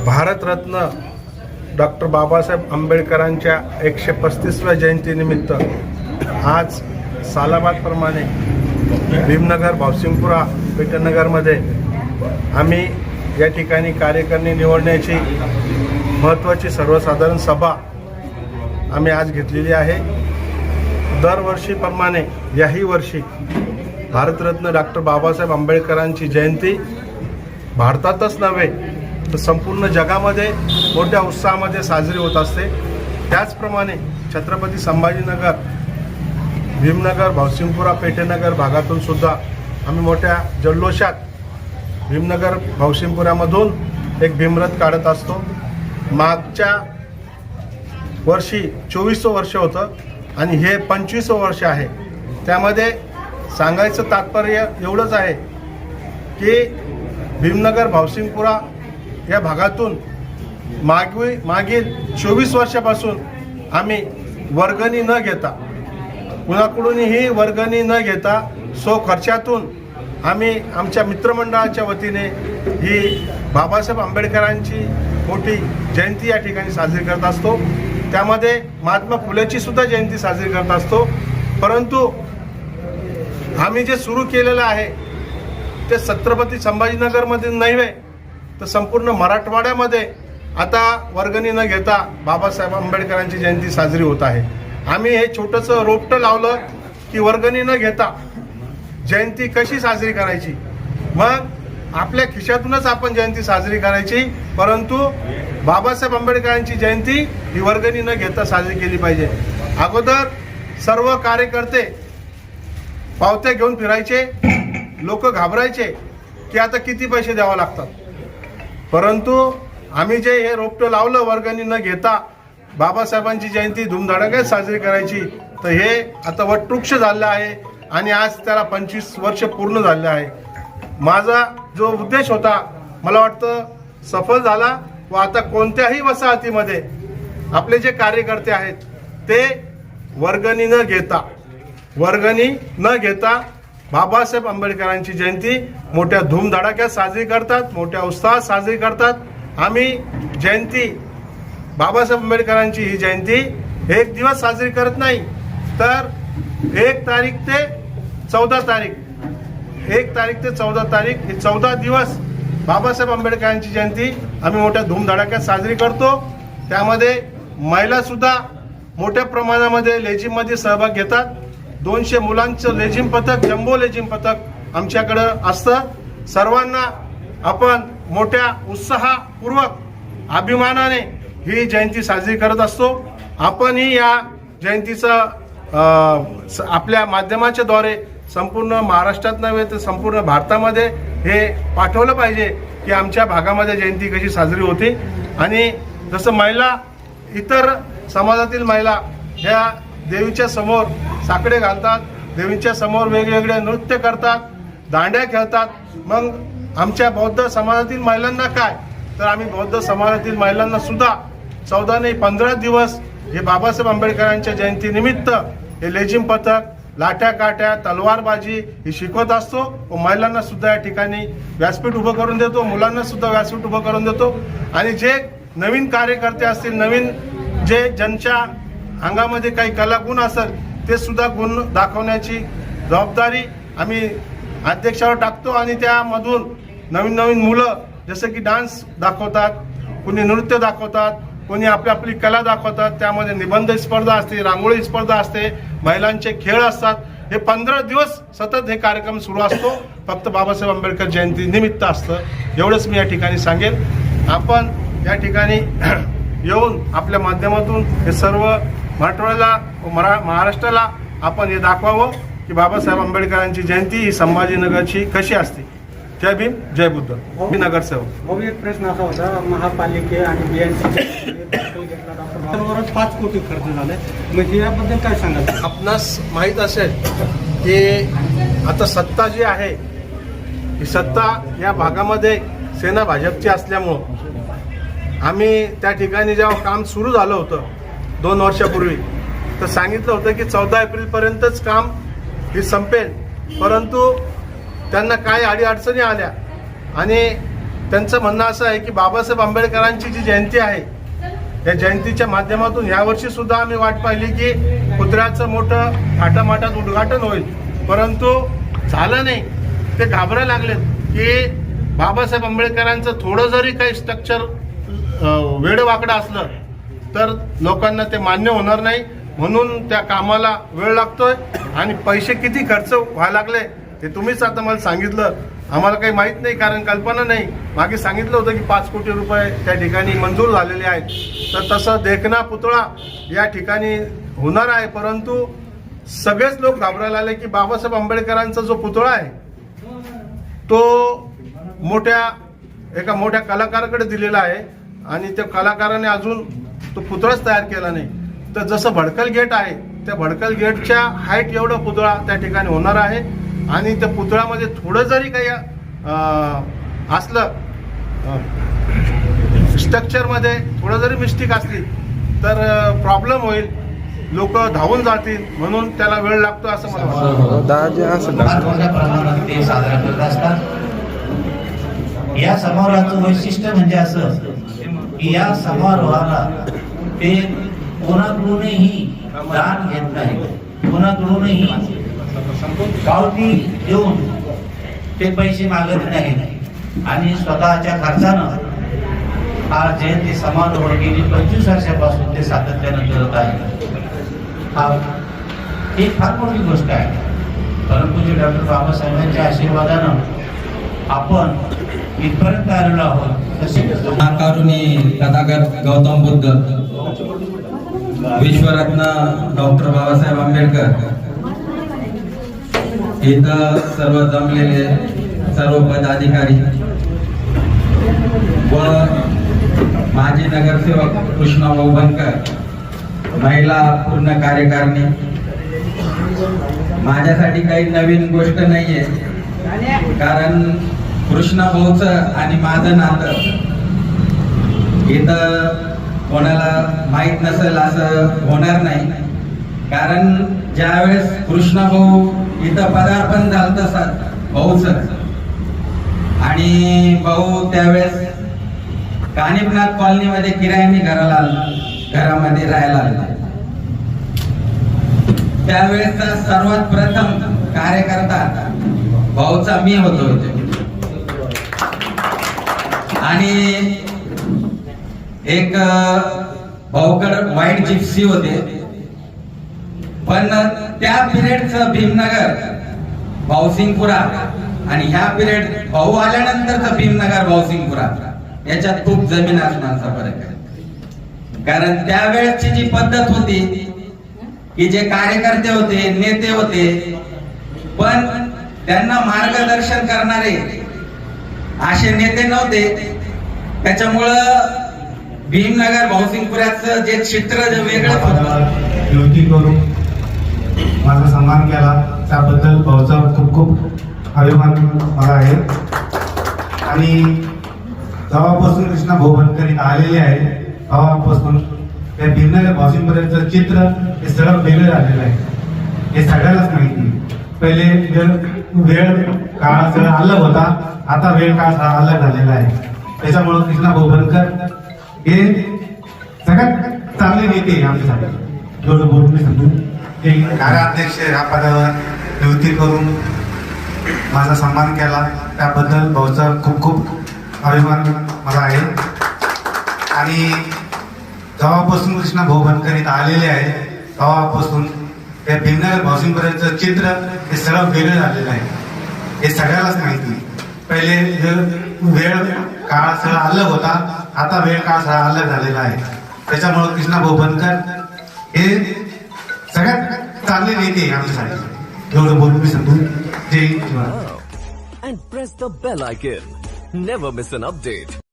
Bharat Ratna doctor Babasaheb आंबेडकरांच्या 135व्या जयंतीनिमित्त आज सालाबादप्रमाणे भीमनगर, भावसिंगपुरा, पेठनगरमध्ये आम्ही या ठिकाणी कार्यकारिणी निवडण्याची महत्त्वाची सर्वसाधारण सभा आम्ही आज घेतलेली आहे। दरवर्षीप्रमाणे याही वर्षी भारतरत्न डॉक्टर बाबासाहेब आंबेडकरांची जयंती भारतातच नव्हे तर संपूर्ण जगामध्ये मोठ्या उत्साहामध्ये साजरी होत असते। त्याचप्रमाणे छत्रपती संभाजीनगर, भीमनगर, भावसिंगपुरा, पेठनगर भागातून सुद्धा आम्ही मोठ्या जल्लोषात भीमनगर, भावसिंगपुरामधून एक भीमरथ काढत असतो। मागच्या वर्षी 24वं वर्ष होतं आणि हे 25वं वर्ष आहे। त्यामध्ये सांगायचं तात्पर्य एवढंच आहे की भीमनगर, भावसिंगपुरा या भागातून मागील 24 वर्षापासून आम्ही वर्गणी न घेता, कुणाकडूनही वर्गणी न घेता खर्चातून आम्ही आमच्या मित्रमंडळाच्या वतीने ही बाबासाहेब आंबेडकरांची मोठी जयंती या ठिकाणी साजरी करत असतो। त्यामध्ये महात्मा फुलेची सुद्धा जयंती साजरी करत असतो। परंतु आम्ही जे सुरू केलेलं आहे ते छत्रपती संभाजीनगरमध्ये नव्हे तर संपूर्ण मराठवाड्यामध्ये आता वर्गणी न घेता बाबासाहेब आंबेडकरांची जयंती साजरी होत आहे। आम्ही हे छोटंसं रोपटं लावलं की वर्गणी न घेता जयंती कशी साजरी करायची, मग आपल्या खिशातूनच आपण जयंती साजरी करायची। परंतु बाबासाहेब आंबेडकरांची जयंती ही वर्गणी न घेता साजरी केली पाहिजे। अगोदर सर्व कार्यकर्ते पावत्या घेऊन फिरायचे, लोक घाबरायचे की आता किती पैसे द्यावे लागतात। परंतु आम्ही जे हे रोपटं लावलं वर्गणी न घेता बाबासाहेबांची जयंती धूमधडाक्यात साजरी करायची, तर हे आता वटवृक्ष झालं आहे आणि आज त्याला 25 वर्ष पूर्ण झाले आहे। माझा जो उद्देश होता मला वाटतं सफल झाला व आता कोणत्याही वसाहतीमध्ये आपले जे कार्यकर्ते आहेत ते वर्गणी न घेता बाबासाहेब आंबेडकरांची जयंती मोठ्या धूमधडाक्यात साजरी करतात, मोठ्या उत्साहात साजरी करतात। आम्ही जयंती बाबासाहेब आंबेडकरांची ही जयंती एक दिवस साजरी करत नाही तर 1 तारीख ते 14 तारीख, 1 तारीख ते 14 तारीख हे 14 दिवस बाबासाहेब आंबेडकरांची जयंती आम्ही मोठ्या धूमधडाक्यात साजरी करतो। त्यामध्ये महिला सुद्धा मोठ्या प्रमाणामध्ये लेझिममध्ये सहभाग घेतात। 200 मुलांचं लेझिम पथक, जम्बो लेझिम पथक आमच्याकडं असतं। सर्वांना आपण मोठ्या उत्साहपूर्वक अभिमानाने ही जयंती साजरी करत असतो। आपणही या जयंतीचं आपल्या माध्यमाच्या द्वारे संपूर्ण महाराष्ट्रात नव्हे तर संपूर्ण भारतामध्ये हे पाठवलं पाहिजे की आमच्या भागामध्ये जयंती कशी साजरी होती। आणि जसं महिला, इतर समाजातील महिला ह्या देवीच्या समोर साकडे घालतात, देवीच्या समोर वेगवेगळे नृत्य करतात, दांड्या खेळतात, मग आमच्या बौद्ध समाजातील महिलांना काय, तर आम्ही बौद्ध समाजातील महिलांना सुद्धा 14 नाही 15 दिवस हे बाबासाहेब आंबेडकरांच्या जयंतीनिमित्त हे लेझिम पथक, लाठ्या काठ्या, तलवारबाजी ही शिकवत असतो व महिलांना सुद्धा या ठिकाणी व्यासपीठ उभं करून देतो, मुलांना सुद्धा व्यासपीठ उभं करून देतो। आणि जे नवीन कार्यकर्ते असतील, नवीन जे ज्यांच्या अंगामध्ये काही कलागुण असेल ते सुद्धा गुण दाखवण्याची जबाबदारी आम्ही अध्यक्षावर टाकतो। आणि त्यामधून नवीन नवीन मुलं जसं की डान्स दाखवतात, कोणी नृत्य दाखवतात, कोणी आपली कला दाखवतात। त्यामध्ये निबंध स्पर्धा असते, रांगोळी स्पर्धा असते, महिलांचे खेळ असतात। हे 15 दिवस सतत हे कार्यक्रम सुरू असतो, फक्त बाबासाहेब आंबेडकर जयंती निमित्त असतं। एवढंच मी या ठिकाणी सांगेन। आपण या ठिकाणी येऊन आपल्या माध्यमातून हे सर्व मराठवाड्याला महाराष्ट्राला आपण हे दाखवावं की बाबासाहेब आंबेडकरांची जयंती ही संभाजीनगरची कशी असते। जय भीम, जय बुद्ध। मी नगरसेवक। एक प्रश्न असा होता, महापालिके आणि बीएनसी दाखल घेतला डॉक्टर 5 कोटी खर्च झालाय, म्हणजे याबद्दल काय सांगाल? आपणास माहीत असेल की आता सत्ता जी आहे ही सत्ता या भागामध्ये सेना भाजपची असल्यामुळं आम्ही त्या ठिकाणी जेव्हा काम सुरू झालं होतं 2 वर्षापूर्वी तर सांगितलं होतं की 14 एप्रिलपर्यंतच काम हे संपेल। परंतु त्यांना काय अडीअडचणी आल्या आणि त्यांचं म्हणणं असं आहे की बाबासाहेब आंबेडकरांची जी जयंती आहे या जयंतीच्या माध्यमातून यावर्षी सुद्धा आम्ही वाट पाहिली की पुतळ्याचं मोठं थाटामाटात उद्घाटन होईल, परंतु झालं नाही. ते घाबरायला लागलेत की बाबासाहेब आंबेडकरांचं थोडं जरी काही स्ट्रक्चर वेडवाकडं असलं तर लोकांना ते मान्य होणार नाही, म्हणून त्या कामाला वेळ लागतोय आणि पैसे किती खर्च व्हायला लागले ते तुम्हीच आता मला सांगितलं. आम्हाला काही माहीत नाही, कारण कल्पना नाही. मागे सांगितलं होतं की 5 कोटी रुपये त्या ठिकाणी मंजूर झालेले आहेत. तर तसं देखना पुतळा या ठिकाणी होणार आहे, परंतु सगळेच लोक घाबरायला आले की बाबासाहेब आंबेडकरांचा जो पुतळा आहे तो एका मोठ्या कलाकाराकडे दिलेला आहे आणि त्या कलाकाराने अजून तो पुतळाच तयार केला नाही. तर जसं भडकल गेट आहे त्या भडकल गेटच्या हाईट एवढा पुतळा त्या ठिकाणी होणार आहे आणि त्या पुतळ्यामध्ये थोडं जरी काही असलं स्ट्रक्चरमध्ये थोडं जरी मिस्टेक असली तर प्रॉब्लेम होईल, लोक धावून जातील, म्हणून त्याला वेळ लागतो असं मला वाटतं. फार मोठ्या प्रमाणात ते साजरा करत असतात. या समारोहाचं वैशिष्ट्य म्हणजे असं की या समारोहाला ते कोणाकडूनही दान घेत नाही, कोणाकडूनही पावती देऊन ते पैसे मागत नाही आणि स्वतःच्या खर्चानं हा जयंती समारोह गेली 25 वर्षापासून ते सातत्यानं करत आहे. हा एक फार मोठी गोष्ट आहे. परंतु डॉक्टर बाबासाहेबांच्या आशीर्वादानं आपण इथपर्यंत आलेलो आहोत. तसे कारुणी तथागत गौतम बुद्ध, विश्वरत्न डॉक्टर बाबासाहेब आंबेडकर, इथं सर्व जमलेले सर्व पदाधिकारी व माजी नगरसेवक कृष्णाभाऊ बनकर, महिला पूर्ण कार्यकारिणी. माझ्यासाठी काही नवीन गोष्ट नाहीये, कारण कृष्णाभाऊचं आणि माझं नातं इथं कोणाला माहीत नसेल असं होणार नाही. कारण ज्यावेळेस कृष्णाभाऊ इथं पदार्पण झालं भाऊचं आणि भाऊ त्यावेळेस कानिपनाथ कॉलनीमध्ये किरायाने घरामध्ये राहायला आला. त्यावेळेसचा सर्वात प्रथम कार्यकर्ता भाऊचा मी होतो आणि एक भाऊकड व्हाईट जिप्सी होते, पण त्या पिरियडचं भीमनगर भाऊसिंगपुरा आणि ह्या पिरियड भाऊ आल्यानंतरचं भीमनगर भाऊसिंगपुरा याच्यात खूप जमीन आसमानचा फरक आहे. कारण त्यावेळेसची जी पद्धत होती की जे कार्यकर्ते होते, नेते होते, पण त्यांना मार्गदर्शन करणारे असे नेते नव्हते. त्याच्यामुळं भीमनगर भाऊसिंगपुराचं जे चित्र वेगळं होतं. युती करून माझा सन्मान केला त्याबद्दल भाऊचा खूप खूप अभिमान मला आहे. आणि जेव्हापासून कृष्णा भाऊ बनकर इथं आलेले आहे तेव्हापासून त्या भीमनगर भाऊसिंगपुराचं चित्र हे सगळं वेगळं झालेलं आहे. हे सगळ्यालाच माहिती. पहिले वेळ काळ सगळा अलग होता, आता वेळ काळ सगळा अलग झालेला आहे. त्याच्यामुळे कृष्णा भाऊ बनकर हे सगळ्यात चांगले नेते आमच्यासाठी. एवढं बोलून मी समजून कार्याध्यक्ष या पदावर नियुक्ती करून माझा सन्मान केला त्याबद्दल भाऊचा खूप खूप अभिमान मला आहे. आणि जेव्हापासून कृष्णा भाऊ बनकर इथं आलेले आहे तेव्हापासून त्या भीमनगर भाऊसिंगपुराचं चित्र हे सगळं वेगळं झालेलं आहे. हे सगळ्यालाच माहिती. पहिले वेळ काळ सगळा अलग होता, आता वेळ काळ सगळा अलग झालेला आहे. त्याच्यामुळे कृष्णा भाऊ बनकर हे सगळ्यात चांगले नेते आमच्यासाठी. एवढं बोलून मी समजून जय Hind. And press the bell icon. Never miss an update.